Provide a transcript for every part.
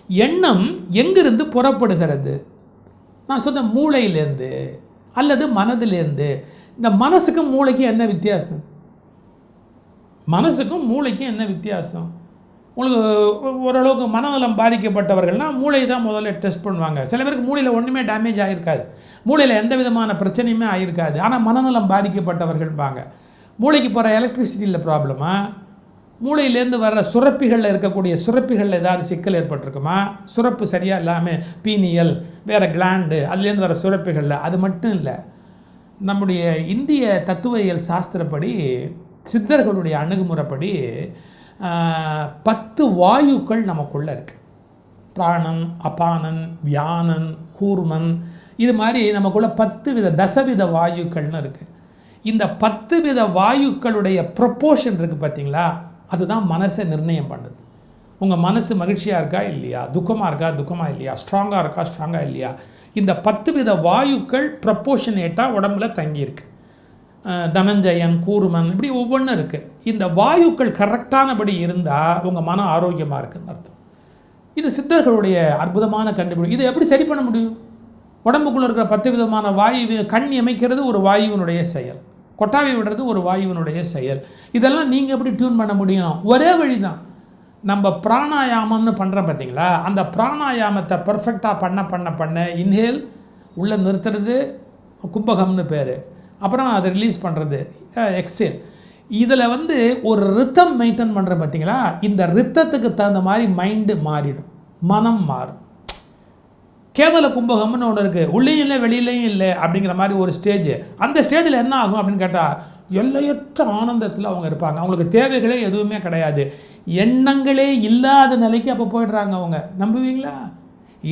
எண்ணம் எங்கிருந்து புறப்படுகிறது? நான் சொன்ன மூளையிலேருந்து அல்லது மனதிலேருந்து. இந்த மனசுக்கும் மூளைக்கும் என்ன வித்தியாசம்? மனசுக்கும் மூளைக்கும் என்ன வித்தியாசம்? உங்களுக்கு ஓரளவுக்கு மனநலம் பாதிக்கப்பட்டவர்கள்னால் மூளை தான் முதல்ல டெஸ்ட் பண்ணுவாங்க. சில பேருக்கு மூளையில் ஒன்றுமே டேமேஜ் ஆகிருக்காது, மூளையில் எந்த விதமான பிரச்சனையுமே ஆகிருக்காது. ஆனால் மனநலம் பாதிக்கப்பட்டவர்கள்பாங்க. மூளைக்கு போகிற எலக்ட்ரிசிட்டியில் ப்ராப்ளமா, மூளையிலேருந்து வர்ற சுரப்பிகளில் இருக்கக்கூடிய சுரப்பிகளில் ஏதாவது சிக்கல் ஏற்பட்டிருக்குமா, சுரப்பு சரியாக இல்லாமல் பீனியல் வேறு கிளாண்டு அதுலேருந்து வர சுரப்பிகளில். அது மட்டும் இல்லை, நம்முடைய இந்திய தத்துவியல் சாஸ்திரப்படி, சித்தர்களுடைய அணுகுமுறைப்படி 10 வாயுக்கள் நமக்குள்ளே இருக்குது. பிராணன், அபானன், வியானன், கூர்மன், இது மாதிரி நமக்குள்ள 10 வித தசவித வாயுக்கள்னு இருக்குது. இந்த 10 வித வாயுக்களுடைய ப்ரொப்போர்ஷன் இருக்குது பார்த்தீங்களா, அதுதான் மனசை நிர்ணயம் பண்ணுது. உங்கள் மனசு மகிழ்ச்சியாக இருக்கா இல்லையா, துக்கமாக இருக்கா துக்கமாக இல்லையா, ஸ்ட்ராங்காக இருக்கா ஸ்ட்ராங்காக இல்லையா, இந்த 10 வித வாயுக்கள் ப்ரொப்போர்ஷனேட்டாக உடம்புல தங்கியிருக்கு. தனஞ்சயன், கூர்மன், இப்படி ஒவ்வொன்றும் இருக்குது. இந்த வாயுக்கள் கரெக்டானபடி இருந்தால் உங்கள் மனம் ஆரோக்கியமாக இருக்குதுன்னு அர்த்தம். இது சித்தர்களுடைய அற்புதமான கண்டுபிடி. இதை எப்படி சரி பண்ண முடியும்? உடம்புக்குள்ளே இருக்கிற 10 விதமான வாயு, கண் அமைக்கிறது ஒரு வாயுவினுடைய செயல், கொட்டாவி விடுறது ஒரு வாயுவினுடைய செயல். இதெல்லாம் நீங்கள் எப்படி டியூன் பண்ண முடியும்? ஒரே வழி தான். நம்ம பிராணாயாமம்னு பண்ணுறோம் பார்த்தீங்களா, அந்த பிராணாயாமத்தை பர்ஃபெக்டாக பண்ண இன்ஹேல் உள்ளே நிறுத்துறது கும்பகம்னு பேர், அப்புறம் அதை ரிலீஸ் பண்ணுறது எக்ஸேல். இதில் ஒரு ரித்தம் மெயின்டைன் பண்ணுறேன் பார்த்தீங்களா, இந்த ரித்தத்துக்கு தகுந்த மாதிரி மைண்டு மாறிடும், மனம் மாறும். கேவல கும்பகம்னு ஒன்று இருக்குது, உள்ளேயும் இல்லை வெளியிலையும் இல்லை அப்படிங்கிற மாதிரி ஒரு ஸ்டேஜ். அந்த ஸ்டேஜில் என்ன ஆகும் அப்படின்னு கேட்டால் எல்லையற்ற ஆனந்தத்தில் அவங்க இருப்பாங்க. அவங்களுக்கு தேவைகளே எதுவுமே கிடையாது, எண்ணங்களே இல்லாத நிலைக்கு அப்போ போயிடுறாங்க அவங்க. நம்புவீங்களா?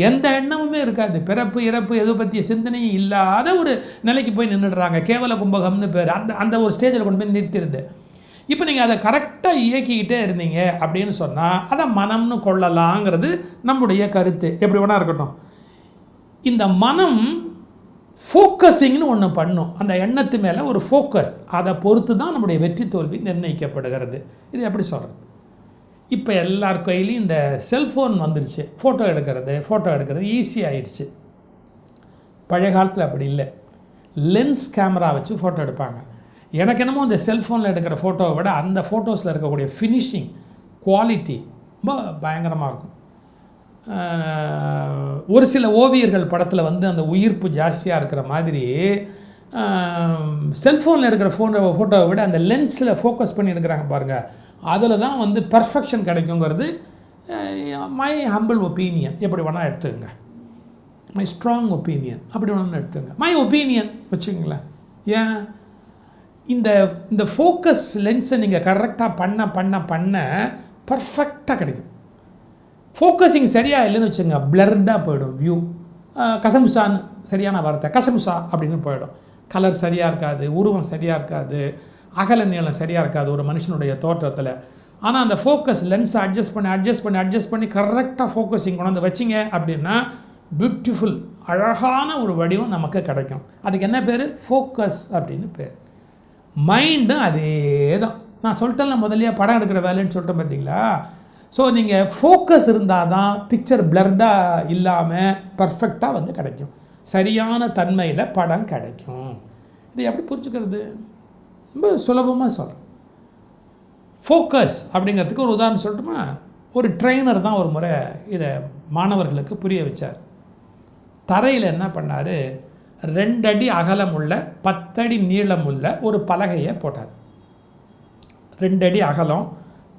எந்த எண்ணமுமே இருக்காது, பிறப்பு இறப்பு எது பற்றிய சிந்தனையும் இல்லாத ஒரு நிலைக்கு போய் நின்றுடுறாங்க. கேவல கும்பகம்னு பேர். அந்த ஒரு ஸ்டேஜில் கொண்டு போய் நிறுத்திடுது. இப்போ நீங்கள் அதை கரெக்டாக இயக்கிக்கிட்டே இருந்தீங்க அப்படின்னு சொன்னால் அதை மனம்னு கொள்ளலாங்கிறது நம்முடைய கருத்து. எப்படி வேணா இருக்கட்டும். இந்த மனம் ஃபோக்கஸிங்னு ஒன்று பண்ணும், அந்த எண்ணத்து மேலே ஒரு ஃபோக்கஸ், அதை பொறுத்து தான் நம்முடைய வெற்றி தோல்வி நிர்ணயிக்கப்படுகிறது. இது எப்படி சொல்கிறது? இப்போ எல்லார் கையிலையும் இந்த செல்ஃபோன் வந்துடுச்சு, ஃபோட்டோ எடுக்கிறது ஈஸி ஆயிடுச்சு. பழைய காலத்தில் அப்படி இல்லை, லென்ஸ் கேமரா வச்சு ஃபோட்டோ எடுப்பாங்க. எனக்கு என்னமோ இந்த செல்ஃபோனில் எடுக்கிற ஃபோட்டோவை விட அந்த ஃபோட்டோஸில் இருக்கக்கூடிய ஃபினிஷிங் குவாலிட்டி ரொம்ப பயங்கரமாக இருக்கும். ஒரு சில ஓவியர்கள் படத்தில் அந்த உயிர்ப்பு ஜாஸ்தியாக இருக்கிற மாதிரி செல்ஃபோனில் எடுக்கிற ஃபோட்டோவை விட அந்த லென்ஸில் ஃபோக்கஸ் பண்ணி எடுக்கிறாங்க பாருங்கள், அதில் தான் பர்ஃபெக்ஷன் கிடைக்குங்கிறது மை ஹம்பிள் ஒப்பீனியன். எப்படி வேணால் எடுத்துக்கங்க, மை ஸ்ட்ராங் ஒப்பீனியன் அப்படி வேணாலும் எடுத்துக்கங்க, மை ஒப்பீனியன் வச்சுங்களேன். ஏன் இந்த ஃபோக்கஸ் லென்ஸை நீங்கள் கரெக்டாக பண்ண பர்ஃபெக்டாக கிடைக்கும். ஃபோக்கஸிங் சரியாக இல்லைன்னு வச்சுங்க, பிளர்டாக போயிடும் வியூ. கசமுசான்னு சரியான வார்த்தை, கசமுசா அப்படின்னு போயிடும். கலர் சரியாக இருக்காது, உருவம் சரியாக இருக்காது, அகல நீளம் சரியாக இருக்காது ஒரு மனுஷனுடைய தோற்றத்தில். ஆனால் அந்த ஃபோக்கஸ் லென்ஸை அட்ஜஸ்ட் பண்ணி கரெக்டாக ஃபோக்கஸிங் கொண்டு வந்து வச்சிங்க அப்படின்னா பியூட்டிஃபுல் அழகான ஒரு வடிவம் நமக்கு கிடைக்கும். அதுக்கு என்ன பேர்? ஃபோக்கஸ் அப்படின்னு பேர். மைண்டும் அதே தான். நான் சொல்லிட்டேன்ல முதல்லையே, படம் எடுக்கிற வேலைன்னு சொல்லிட்டேன் பார்த்தீங்களா. ஸோ நீங்கள் ஃபோக்கஸ் இருந்தால் தான் பிக்சர் பிளர்டாக இல்லாமல் பர்ஃபெக்டாக கிடைக்கும், சரியான தன்மையில் படம் கிடைக்கும். இதை எப்படி புரிஞ்சுக்கிறது? ரொம்ப சுலபமாக சொல்கிறேன். ஃபோக்கஸ் அப்படிங்கிறதுக்கு ஒரு உதாரணம் சொல்லட்டுமா? ஒரு ட்ரெயினர் தான் ஒரு முறை இதை மாணவர்களுக்கு புரிய வச்சார். தரையில் என்ன பண்ணார், 2 அடி அகலமுள்ள 10 அடி நீளமுள்ள ஒரு பலகையை போட்டார். 2 அடி அகலம்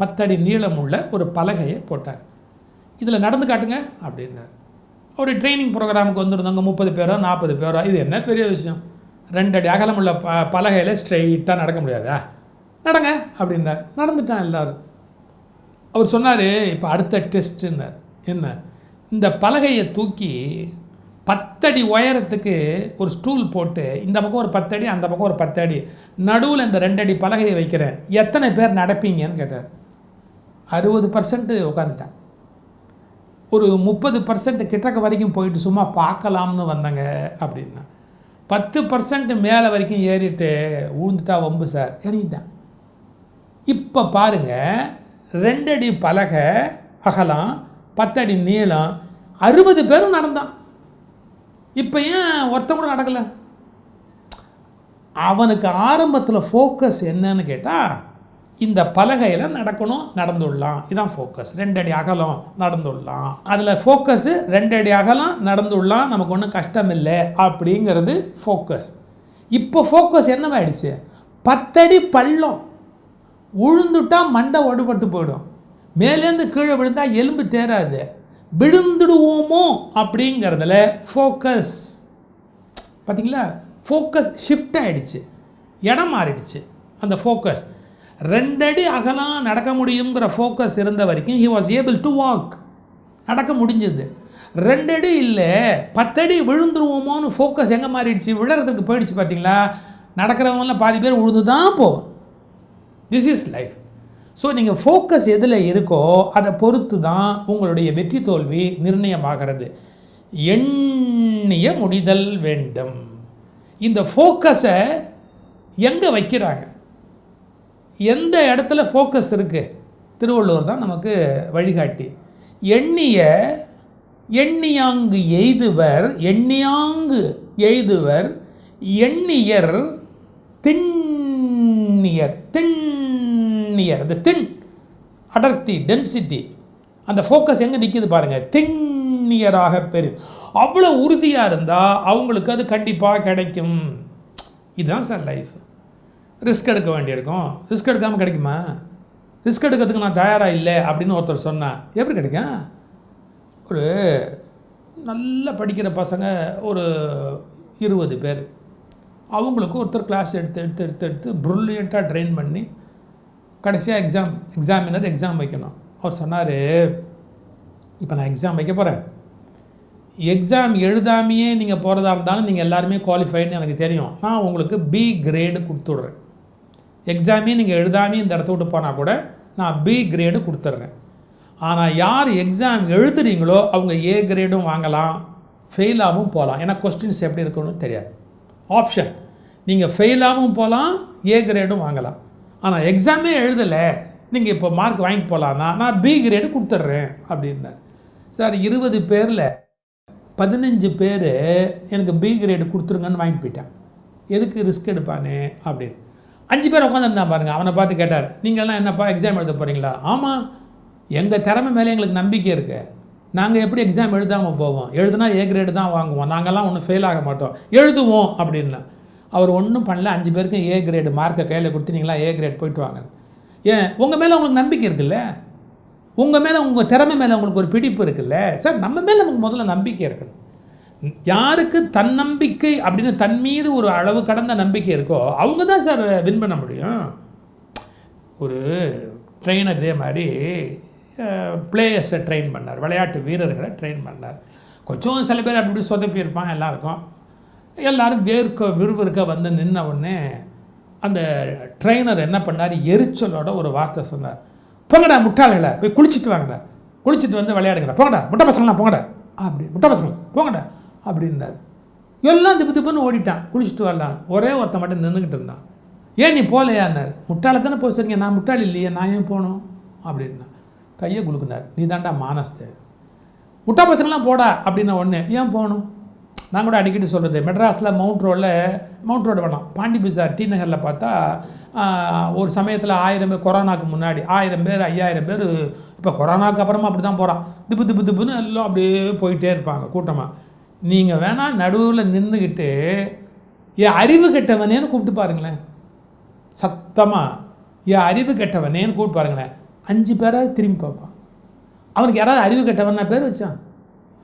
10 அடி நீளமுள்ள ஒரு பலகையை போட்டார். இதில் நடந்து காட்டுங்க அப்படின்னார். ஒரு ட்ரைனிங் ப்ரோக்ராமுக்கு வந்திருந்தாங்க 30 பேரோ 40 பேரோ. இது என்ன பெரிய விஷயம், 2 அடி அகலமுள்ள பலகையில் ஸ்ட்ரெயிட்டாக நடக்க முடியாதா, நடங்க அப்படின்னார். நடந்துட்டான் எல்லோரும். அவர் சொன்னார், இப்போ அடுத்த டெஸ்ட்டுன்னார். என்ன? இந்த பலகையை தூக்கி 10 அடி உயரத்துக்கு ஒரு ஸ்டூல் போட்டு இந்த பக்கம் ஒரு 10 அடி அந்த பக்கம் ஒரு 10 அடி நடுவில் இந்த 2 அடி பலகையை வைக்கிறேன், எத்தனை பேர் நடப்பீங்கன்னு கேட்டார். 60% உட்காந்துட்டான். ஒரு 30% கிட்டக்க வரைக்கும் போயிட்டு சும்மா பார்க்கலாம்னு வந்தாங்க அப்படின்னா. 10% மேலே வரைக்கும் ஏறிட்டு ஊந்துட்டா வம்பு சார், இறங்கிட்டான். இப்போ பாருங்கள், 2 அடி பலகை அகலம் 10 அடி நீளம், 60 பேரும் நடந்தான். இப்போ ஏன் ஒருத்தன் கூட நடக்கலை? அவனுக்கு ஆரம்பத்தில் ஃபோக்கஸ் என்னன்னு கேட்டால், இந்த பலகையில் நடக்கணும், நடந்துடலாம், இதுதான் ஃபோக்கஸ். 2 அடி அகலம் நடந்துடலாம், அதில் ஃபோக்கஸு 2 அடி அகலம் நடந்துடலாம், நமக்கு ஒன்றும் கஷ்டம் இல்லை அப்படிங்கிறது ஃபோக்கஸ். இப்போ ஃபோக்கஸ் என்னவாயிடுச்சு? 10 அடி பள்ளம், உழுந்துட்டால் மண்டை ஒடுபட்டு போயிடும், மேலேருந்து கீழே விழுந்தால் எலும்பு தேராது, விழுந்துடுவோமோ அப்படிங்கிறதுல ஃபோக்கஸ். பார்த்தீங்களா? ஃபோக்கஸ் ஷிஃப்ட் ஆகிடுச்சு, இடம் மாறிடுச்சு. அந்த ஃபோக்கஸ் 2 அடி அகலாம் நடக்க முடியுங்கிற ஃபோக்கஸ் இருந்த வரைக்கும் he was able to walk, நடக்க முடிஞ்சது. 2 அடி இல்லை 10 அடி விழுந்துருவோமோன்னு ஃபோக்கஸ் எங்கே மாறிடுச்சு? விழுறதுக்கு போயிடுச்சு. பார்த்தீங்களா? நடக்கிறவங்களாம் பாதி பேர் விழுந்து தான் போவோம். This is life. ஸோ நீங்கள் ஃபோக்கஸ் எதில் இருக்கோ அதை பொறுத்து தான் உங்களுடைய வெற்றி தோல்வி நிர்ணயமாகிறது. எண்ணிய முடிதல் வேண்டும். இந்த ஃபோக்கஸை எங்கே வைக்கிறாங்க, எந்த இடத்துல ஃபோக்கஸ் இருக்குது? திருவள்ளுவர் தான் நமக்கு வழிகாட்டி. எண்ணியாங்கு எய்துவர், எண்ணியாங்கு எய்துவர், எண்ணியர் திண்ணியர். திண்ணியர், அந்த திண் அடர்த்தி, டென்சிட்டி, அந்த ஃபோக்கஸ் எங்கே நிற்கிது பாருங்கள், திண்ணியராக பெரு. அவ்வளோ உறுதியாக இருந்தால் அவங்களுக்கு அது கண்டிப்பாக கிடைக்கும். இதுதான் சார் லைஃப். ரிஸ்க் எடுக்க வேண்டியிருக்கும். ரிஸ்க் எடுக்காமல் கிடைக்குமா? ரிஸ்க் எடுக்கிறதுக்கு நான் தயாராக இல்லை அப்படின்னு ஒருத்தர் சொன்னேன். எப்படி கிடைக்கும்? ஒரு நல்லா படிக்கிற பசங்க ஒரு 20 பேர், அவங்களுக்கு ஒருத்தர் கிளாஸ் எடுத்து ப்ரில்லியண்ட்டாக ட்ரெயின் பண்ணி கடைசியாக எக்ஸாமினர் எக்ஸாம் வைக்கணும். அவர் சொன்னார், இப்போ நான் எக்ஸாம் வைக்க போகிறேன், எக்ஸாம் எழுதாமையே நீங்கள் போகிறதா இருந்தாலும் நீங்கள் எல்லாருமே குவாலிஃபைடுன்னு எனக்கு தெரியும், நான் உங்களுக்கு B கிரேடு கொடுத்துட்றேன். எக்ஸாமே நீங்கள் எழுதாமே இந்த இடத்த விட்டு போனால் கூட நான் B கிரேடு கொடுத்துட்றேன். ஆனால் யார் எக்ஸாம் எழுதுறீங்களோ அவங்க A கிரேடும் வாங்கலாம், ஃபெயிலாகவும் போகலாம். ஏன்னா கொஸ்டின்ஸ் எப்படி இருக்குன்னு தெரியாது. ஆப்ஷன், நீங்கள் ஃபெயிலாகவும் போகலாம், A கிரேடும் வாங்கலாம். ஆனால் எக்ஸாமே எழுதலை, நீங்கள் இப்போ மார்க் வாங்கிட்டு போகலான்னா நான் B கிரேடு கொடுத்துட்றேன் அப்படின்னார். சார் 20 பேரில் 15 பேர் எனக்கு B கிரேடு கொடுத்துருங்கன்னு வாங்கிட்டு போயிட்டேன். எதுக்கு ரிஸ்க் எடுப்பானே அப்படின்னு. 5 பேர் உட்காந்துருந்தான் பாருங்கள். அவனை பார்த்து கேட்டார், நீங்கள்லாம் என்னப்பா எக்ஸாம் எழுத போகிறீங்களா? ஆமாம், எங்கள் திறமை மேலே எங்களுக்கு நம்பிக்கை இருக்குது, நாங்கள் எப்படி எக்ஸாம் எழுதாமல் போவோம், எழுதுனா A கிரேடு தான் வாங்குவோம், நாங்கள்லாம் ஒன்றும் ஃபெயில் ஆக மாட்டோம், எழுதுவோம் அப்படின்னா. அவர் ஒன்றும் பண்ணல, 5 பேருக்கும் A கிரேடு மார்க்கை கையில் கொடுத்து நீங்களாம் A கிரேட் போயிட்டு வாங்க. ஏன்? உங்கள் மேலே உங்களுக்கு நம்பிக்கை இருக்குல்ல, உங்கள் மேலே உங்கள் திறமை மேலே உங்களுக்கு ஒரு பிடிப்பு இருக்குல்ல. சார் நம்ம மேலே நமக்கு முதல்ல நம்பிக்கை இருக்கணும். யாருக்கு தன்னம்பிக்கை அப்படின்னு தன் மீது ஒரு அளவு கடந்த நம்பிக்கை இருக்கோ அவங்க தான் சார் வின் பண்ண முடியும். ஒரு ட்ரெயினர் இதே மாதிரி பிளேயர்ஸை ட்ரெயின் பண்ணார், விளையாட்டு வீரர்களை ட்ரெயின் பண்ணார். கொஞ்சம் சில பேர் அப்படி சொதப்பி இருப்பான் எல்லாருக்கும். எல்லோரும் விறுவிறுக்க வந்து நின்ன உடனே அந்த ட்ரெயினர் என்ன பண்ணார், எரிச்சலோட ஒரு வார்த்தை சொன்னார், போங்கடா முட்டாளிகளை, போய் குளிச்சுட்டு வாங்கடா, குளிச்சுட்டு வந்து விளையாடுங்கடா, போங்கடா முட்டை பசங்களாம் போங்கடா, அப்படி முட்டை பசங்க போங்கடா அப்படின்னார். எல்லாம் திப்பு திப்புன்னு ஓடிட்டான், குளிச்சுட்டு வரலாம். ஒரே ஒருத்தன் மட்டும் நின்றுக்கிட்டு இருந்தான். ஏன் நீ போகலையான்னார். முட்டாளை தானே போக சரிங்க, நான் முட்டாளி இல்லையே, நான் ஏன் போகணும் அப்படின்னா. கையை குலுக்குனார், நீ தாண்டா மானஸ்து, முட்டா பசங்களாம் போடா அப்படின்ன ஒன்று, ஏன் போகணும்? நான் கூட அடிக்கடி சொல்கிறது, மெட்ராஸில் மவுண்ட் ரோடு வேணாம், பாண்டி பஜார் டி நகரில் பார்த்தா ஒரு சமயத்தில் 1000 பேர், கொரோனாக்கு முன்னாடி 1000 பேர் 5000 பேர், இப்போ கொரோனாக்கு அப்புறமா அப்படி தான் போகிறான், திப்புன்னு எல்லாம் அப்படியே போயிட்டே இருப்பாங்க கூட்டமாக. நீங்கள் வேணால் நடுவில் நின்றுக்கிட்டு என் அறிவு கெட்டவனேன்னு கூப்பிட்டு பாருங்களேன், சத்தமாக என் அறிவு கெட்டவனேன்னு கூப்பிட்டு பாருங்களேன், 5 பேராவது திரும்பி பார்ப்பான். அவனுக்கு யாராவது அறிவு கெட்டவன் பேர் வச்சான்,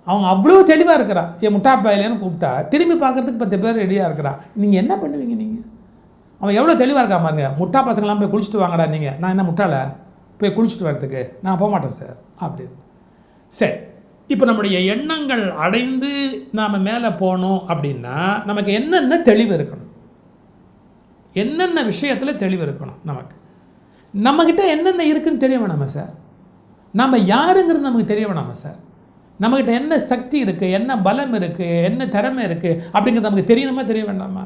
அவங்க அவ்வளோ தெளிவாக இருக்கிறான். என் முட்டா பாயிலேன்னு கூப்பிட்டா திரும்பி பார்க்குறதுக்கு 10 பேர் ரெடியாக இருக்கிறான். நீங்கள் என்ன பண்ணுவீங்க? நீங்கள் அவன் எவ்வளோ தெளிவாக இருக்கா பாருங்க. முட்டா பசங்களாம் போய் குளிச்சுட்டு வாங்கடா, நீங்கள் நான் என்ன முட்டாள போய் குளிச்சுட்டு வரதுக்கு, நான் போக மாட்டேன் சார் அப்படின்னு. சரி, இப்போ நம்முடைய எண்ணங்கள் அடைந்து நாம் மேலே போகணும் அப்படின்னா நமக்கு என்னென்ன தெளிவு இருக்கணும், என்னென்ன விஷயத்தில் தெளிவு இருக்கணும், நமக்கு நம்மக்கிட்ட என்னென்ன இருக்குதுன்னு தெரிய வேணாமா சார்? நம்ம யாருங்கிறது நமக்கு தெரிய வேணாமா சார்? நம்மக்கிட்ட என்ன சக்தி இருக்குது, என்ன பலம் இருக்குது, என்ன திறமை இருக்குது அப்படிங்கிறது நமக்கு தெரியணுமா தெரிய வேண்டாமா?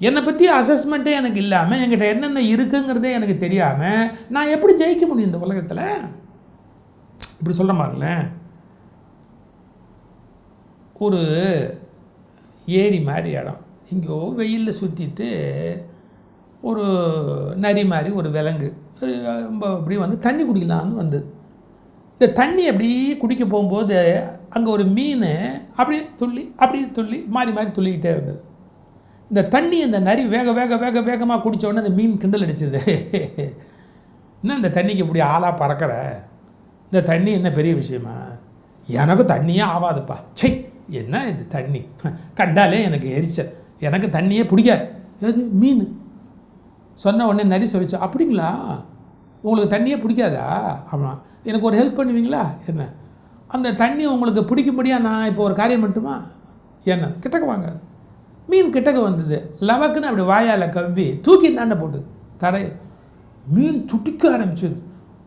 என்னை பற்றி அசஸ்மெண்ட்டே எனக்கு இல்லாமல் என்கிட்ட என்னென்ன இருக்குங்கிறதே எனக்கு தெரியாமல் நான் எப்படி ஜெயிக்க முடியும் இந்த உலகத்தில்? இப்படி சொல்கிற மாதிரிங்களேன், ஒரு ஏரி மாதிரி இடம், இங்கோ வெயிலில் சுற்றிட்டு ஒரு நரி மாதிரி ஒரு விலங்கு அப்படி வந்து தண்ணி குடிக்கலான்னு வந்தது. இந்த தண்ணி அப்படி குடிக்க போகும்போது அங்கே ஒரு மீன் அப்படி துள்ளி மாறி துள்ளிக்கிட்டே இருந்தது. இந்த தண்ணி இந்த நரி வேகமாக குடித்த உடனே அந்த மீன் கிண்டல் அடிச்சது. இன்னும் இந்த தண்ணிக்கு இப்படி ஆளாக பறக்கிற, இந்த தண்ணி என்ன பெரிய விஷயமா, எனக்கு தண்ணியே ஆகாதுப்பா, சை என்ன இது தண்ணி, கண்டாலே எனக்கு எரிச்சல், எனக்கு தண்ணியே பிடிக்காது. அது மீன் சொன்ன உடனே நரி சொல்லிச்சு, அப்படிங்களா உங்களுக்கு தண்ணியே பிடிக்காதா? ஆமாம், எனக்கு ஒரு ஹெல்ப் பண்ணுவீங்களா? என்ன, அந்த தண்ணி உங்களுக்கு பிடிக்கும்படியாக நான் இப்போ ஒரு காரியம் பண்ணட்டுமா? என்ன, கிட்டக்க வாங்க. மீன் கிட்டக்க வந்தது, லவக்குன்னு அப்படி வாயால் கவ்வி தூக்கி தாண்டை போட்டு தரையில். மீன் துடிக்க ஆரம்பிச்சது.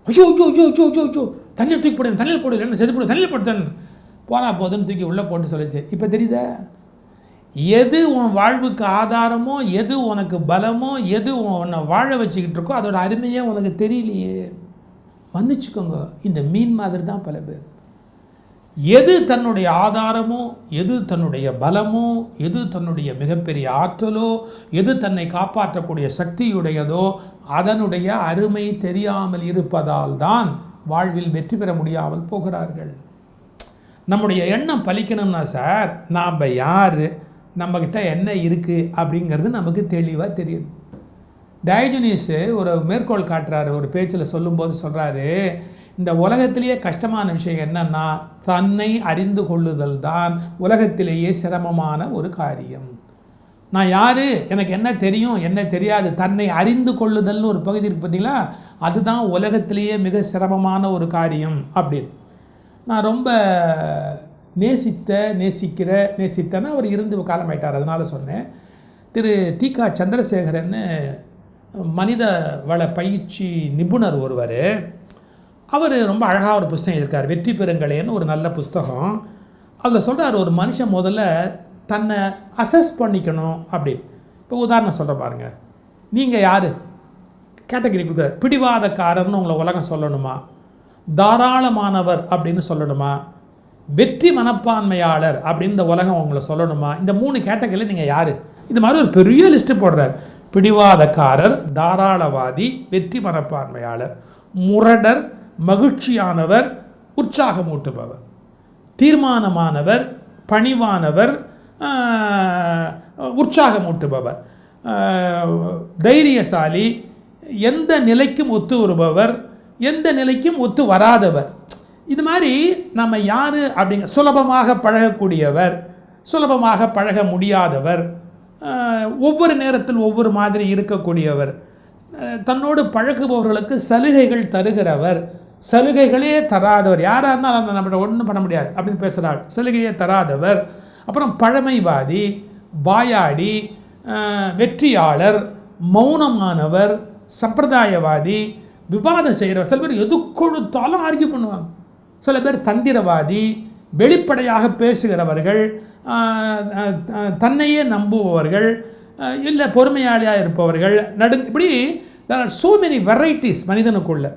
ஐயோ ஐயோ ஐயோ ஐயோ ஐயோ ஐயோ, தண்ணியில் தூக்கி போடுங்க, தண்ணியில் போடுது, என்ன செது போடு, தண்ணியில் போட்டு தண்ணி போனா போதுன்னு தூக்கி உள்ளே போட்டு சொல்லிச்சு. இப்போ தெரியுதா, எது உன் வாழ்வுக்கு ஆதாரமோ, எது உனக்கு பலமோ, எது உன்னை வாழ வச்சுக்கிட்டு இருக்கோ அதோட அருமையே உனக்கு தெரியலையே. மன்னிச்சுக்கோங்க, இந்த மீன் மாதிரி தான் பல பேர். எது தன்னுடைய ஆதாரமோ, எது தன்னுடைய பலமோ, எது தன்னுடைய மிகப்பெரிய ஆற்றலோ, எது தன்னை காப்பாற்றக்கூடிய சக்தியுடையதோ அதனுடைய அருமை தெரியாமல் இருப்பதால் தான் வாழ்வில் வெற்றி பெற முடியாமல் போகிறார்கள். நம்முடைய எண்ணம் பலிக்கணும்னா சார், நாம் யார், நம்மக்கிட்ட என்ன இருக்குது அப்படிங்கிறது நமக்கு தெளிவாக தெரியும். டயஜனீஸு ஒரு மேற்கோள் காட்டுறாரு, ஒரு பேச்சில் சொல்லும்போது சொல்கிறாரு, இந்த உலகத்திலேயே கஷ்டமான விஷயம் என்னன்னா, தன்னை அறிந்து கொள்ளுதல் தான் உலகத்திலேயே சிரமமான ஒரு காரியம். நான் யார், எனக்கு என்ன தெரியும் என்ன தெரியாது, தன்னை அறிந்து கொள்ளுதல்னு ஒரு பகுதி இருக்குது பார்த்தீங்களா, அதுதான் உலகத்திலேயே மிக சிரமமான ஒரு காரியம் அப்படின்னு. நான் ரொம்ப நேசித்தேன்னா அவர் இருந்து காலமாயிட்டார், அதனால் சொன்னேன். திரு தி.க. சந்திரசேகரன்னு மனித வள பயிற்சி நிபுணர் ஒருவர், அவர் ரொம்ப அழகாக ஒரு புஸ்தகம் எழுதியிருக்கார், வெற்றி பெறுங்களேன்னு ஒரு நல்ல புஸ்தகம். அதில் சொல்கிறார், ஒரு மனுஷன் முதல்ல தன்னை அசஸ் பண்ணிக்கணும் அப்படின்னு. இப்போ உதாரணம் சொல்கிற பாருங்கள், நீங்கள் யார் கேட்டகரி கொடுக்குற, பிடிவாதக்காரர்னு உங்களை உலகம் சொல்லணுமா, தாராளமானவர் அப்படின்னு சொல்லணுமா, வெற்றி மனப்பான்மையாளர் அப்படின்னு இந்த உலகம் உங்களை சொல்லணுமா, இந்த 3 கேட்டகரியில் நீங்கள் யார்? இது மாதிரி ஒரு பெரிய லிஸ்ட்டு போடுறார். பிடிவாதக்காரர், தாராளவாதி, வெற்றி மனப்பான்மையாளர், முரடர், மகிழ்ச்சியானவர், உற்சாகமூட்டுபவர், தீர்மானமானவர், பணிவானவர், உற்சாகமூட்டுபவர், தைரியசாலி, எந்த நிலைக்கும் ஒத்து வருபவர், எந்த நிலைக்கும் ஒத்து வராதவர். இது மாதிரி நம்ம யார் அப்படிங்க, சுலபமாக பழகக்கூடியவர், சுலபமாக பழக முடியாதவர், ஒவ்வொரு நேரத்தில் ஒவ்வொரு மாதிரி இருக்கக்கூடியவர், தன்னோடு பழகுபவர்களுக்கு சலுகைகள் தருகிறவர், சலுகைகளே தராதவர், யாராக இருந்தாலும் நம்ம ஒன்றும் பண்ண முடியாது அப்படின்னு பேசுகிறார், சலுகையே தராதவர். அப்புறம் பழமைவாதி, வாயாடி, வெற்றியாளர், மௌனமானவர், சம்பிரதாயவாதி, விவாதம் செய்கிறவர். சில பேர் எது கொடுத்தாலும் ஆர்கியூ பண்ணுவாங்க. சில பேர் தந்திரவாதி, வெளிப்படையாக பேசுகிறவர்கள், தன்னையே நம்புபவர்கள், இல்லை பொறுமையாளியாக இருப்பவர்கள், இப்படி there are so many varieties மனிதனுக்குள்ள.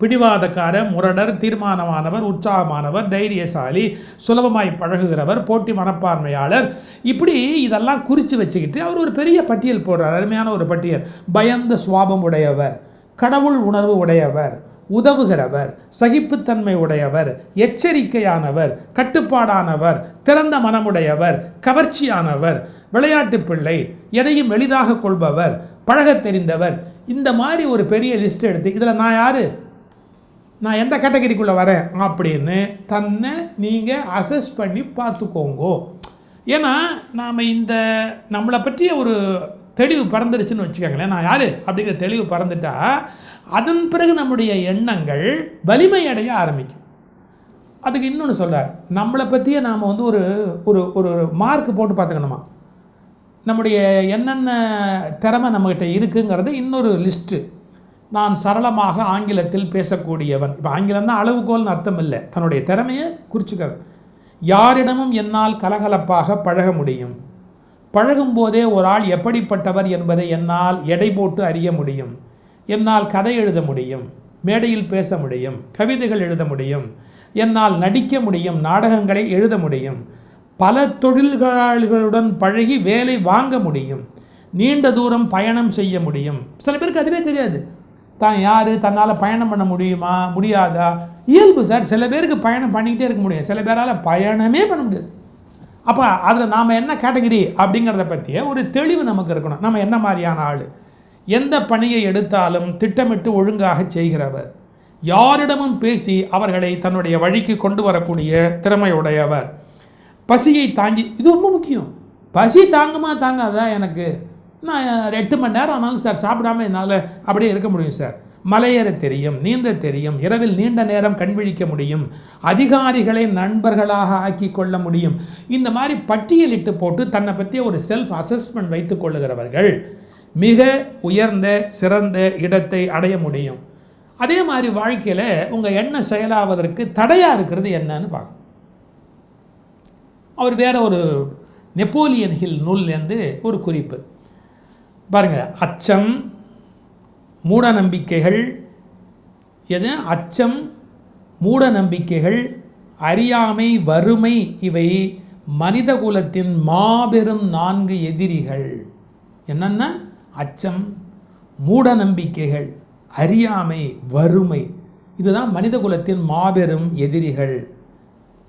பிடிவாதக்கார, முரடர், தீர்மானமானவர், உற்சாகமானவர், தைரியசாலி, சுலபமாய் பழகுகிறவர், போட்டி மனப்பான்மையாளர், இப்படி இதெல்லாம் குறித்து வச்சுக்கிட்டு அவர் ஒரு பெரிய பட்டியல் போடுறார், அருமையான ஒரு பட்டியல். பயந்த சுவாபம் உடையவர், கடவுள் உணர்வு உடையவர், உதவுகிறவர், சகிப்புத்தன்மை உடையவர், எச்சரிக்கையானவர், கட்டுப்பாடானவர், திறந்த மனமுடையவர், கவர்ச்சியானவர், விளையாட்டு பிள்ளை, எதையும் எளிதாக கொள்பவர், பழகத் தெரிந்தவர். இந்த மாதிரி ஒரு பெரிய லிஸ்ட் எடுத்து இதில் நான் யார், நான் எந்த கேட்டகரிக்குள்ளே வரேன் அப்படின்னு தன்னை நீங்கள் அசஸ் பண்ணி பார்த்துக்கோங்கோ. ஏன்னா நாம் நம்மளை பற்றிய ஒரு தெளிவு பறந்துருச்சுன்னு வச்சுக்கோங்களேன். நான் யார் அப்படிங்கிற தெளிவு பறந்துட்டா அதன் பிறகு நம்முடைய எண்ணங்கள் வலிமையடைய ஆரம்பிக்கும். அதுக்கு இன்னொன்று சொல்கிறார், நம்மளை பற்றியே நாம் ஒரு ஒரு ஒரு மார்க் போட்டு பார்த்துக்கணுமா, நம்முடைய என்னென்ன திறமை நம்மகிட்ட இருக்குங்கிறது இன்னொரு லிஸ்ட்டு. நான் சரளமாக ஆங்கிலத்தில் பேசக்கூடியவன், இப்போ ஆங்கிலம் தான் அளவுகோல்னு அர்த்தம் இல்லை, தன்னுடைய திறமையை குறிச்சுக்கிறது. யாரிடமும் என்னால் கலகலப்பாக பழக முடியும், பழகும்போதே ஒரு ஆள் எப்படிப்பட்டவர் என்பதை என்னால் எடை போட்டு அறிய முடியும், என்னால் கதை எழுத முடியும், மேடையில் பேச முடியும், கவிதைகள் எழுத முடியும், என்னால் நடிக்க முடியும், நாடகங்களை எழுத முடியும், பல தொழில்களுடன் பழகி வேலை வாங்க முடியும், நீண்ட தூரம் பயணம் செய்ய முடியும். சில பேருக்கு அதுவே தெரியாது, தான் யார், தன்னால் பயணம் பண்ண முடியுமா முடியாதா. இயல்பு சார், சில பேருக்கு பயணம் பண்ணிக்கிட்டே இருக்க முடியும், சில பேரால் பயணமே பண்ண முடியாது. அப்போ அதில் நாம் என்ன கேட்டகரி அப்படிங்கிறத பற்றிய ஒரு தெளிவு நமக்கு இருக்கணும். நம்ம என்ன மாதிரியான ஆள், எந்த பணியை எடுத்தாலும் திட்டமிட்டு ஒழுங்காக செய்கிறவர், யாரிடமும் பேசி அவர்களை தன்னுடைய வழிக்கு கொண்டு வரக்கூடிய திறமையுடையவர், பசியை தாங்கி, இது ரொம்ப முக்கியம். பசி தாங்குமா தாங்காதா, எனக்கு நான் 8 மணி நேரம் ஆனாலும் சார் சாப்பிடாம என்னால் அப்படியே இருக்க முடியும் சார், மலையேற தெரியும், நீந்த தெரியும், இரவில் நீண்ட நேரம் கண்விழிக்க முடியும், அதிகாரிகளை நண்பர்களாக ஆக்கி கொள்ள முடியும். இந்த மாதிரி பட்டியலிட்டு போட்டு தன்னை பற்றிய ஒரு செல்ஃப் அசஸ்மெண்ட் வைத்து கொள்ளுகிறவர்கள் மிக உயர்ந்த சிறந்த இடத்தை அடைய முடியும். அதே மாதிரி வாழ்க்கையில் உங்கள் எண்ணம் செயலாவதற்கு தடையாக இருக்கிறது என்னன்னு பார்க்கணும். அவர் வேற ஒரு நெப்போலியன் ஹில் நூல்லேருந்து ஒரு குறிப்பு பாருங்கள். அச்சம், மூட நம்பிக்கைகள், எது அச்சம், மூட நம்பிக்கைகள், அறியாமை, வறுமை, இவை மனித குலத்தின் மாபெரும் 4 எதிரிகள். என்னென்ன? அச்சம், மூட நம்பிக்கைகள், அறியாமை, வறுமை, இதுதான் மனித குலத்தின் மாபெரும் எதிரிகள்.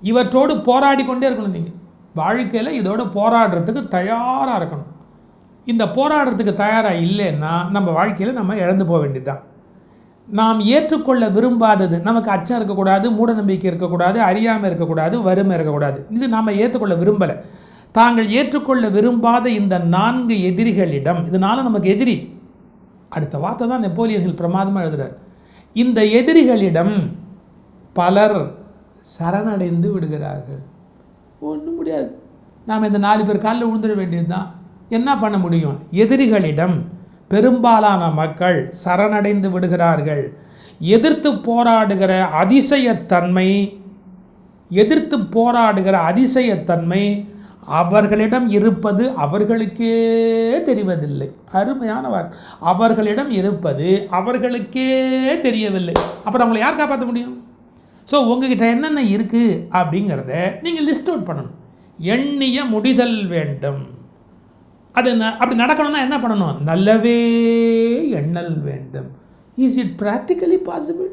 இவற்றோடு போராடி கொண்டே இருக்கணும். நீங்கள் வாழ்க்கையில் இதோடு போராடுறதுக்கு தயாராக இருக்கணும். இந்த போராடுறதுக்கு தயாராக இல்லைன்னா நம்ம வாழ்க்கையில் நம்ம இழந்து போக வேண்டியது தான். நாம் ஏற்றுக்கொள்ள விரும்பாதது, நமக்கு அச்சம் இருக்கக்கூடாது, மூட நம்பிக்கை இருக்கக்கூடாது, அறியாமல் இருக்கக்கூடாது, வறுமை இருக்கக்கூடாது, இது நாம் ஏற்றுக்கொள்ள விரும்பலை. தாங்கள் ஏற்றுக்கொள்ள விரும்பாத இந்த 4 எதிரிகளிடம், இதனால நமக்கு எதிரி, அடுத்த வார்த்தை தான் நெப்போலியன் ஹில் பிரமாதமாக எழுதுகிறார். இந்த எதிரிகளிடம் பலர் சரணடைந்து விடுகிறார்கள். ஒன்றும் முடியாது, நாம் இந்த 4 பேர் காலில் விழுந்துட வேண்டியது தான். என்ன பண்ண முடியும்? எதிரிகளிடம் பெரும்பாலான மக்கள் சரணடைந்து விடுகிறார்கள். எதிர்த்து போராடுகிற அதிசயத்தன்மை அவர்களிடம் இருப்பது அவர்களுக்கே தெரிவதில்லை. அருமையான வார்த்தை. அவர்களிடம் இருப்பது அவர்களுக்கே தெரியவில்லை. அப்புறம் அவங்களை யார் காப்பாற்ற முடியும்? ஸோ உங்ககிட்ட என்னென்ன இருக்குது அப்படிங்கிறத நீங்கள் லிஸ்ட் அவுட் பண்ணணும். எண்ணிய முடிதல் வேண்டும். அது அப்படி நடக்கணும்னா என்ன பண்ணணும்? நல்லவே எண்ணல் வேண்டும். Is it practically possible?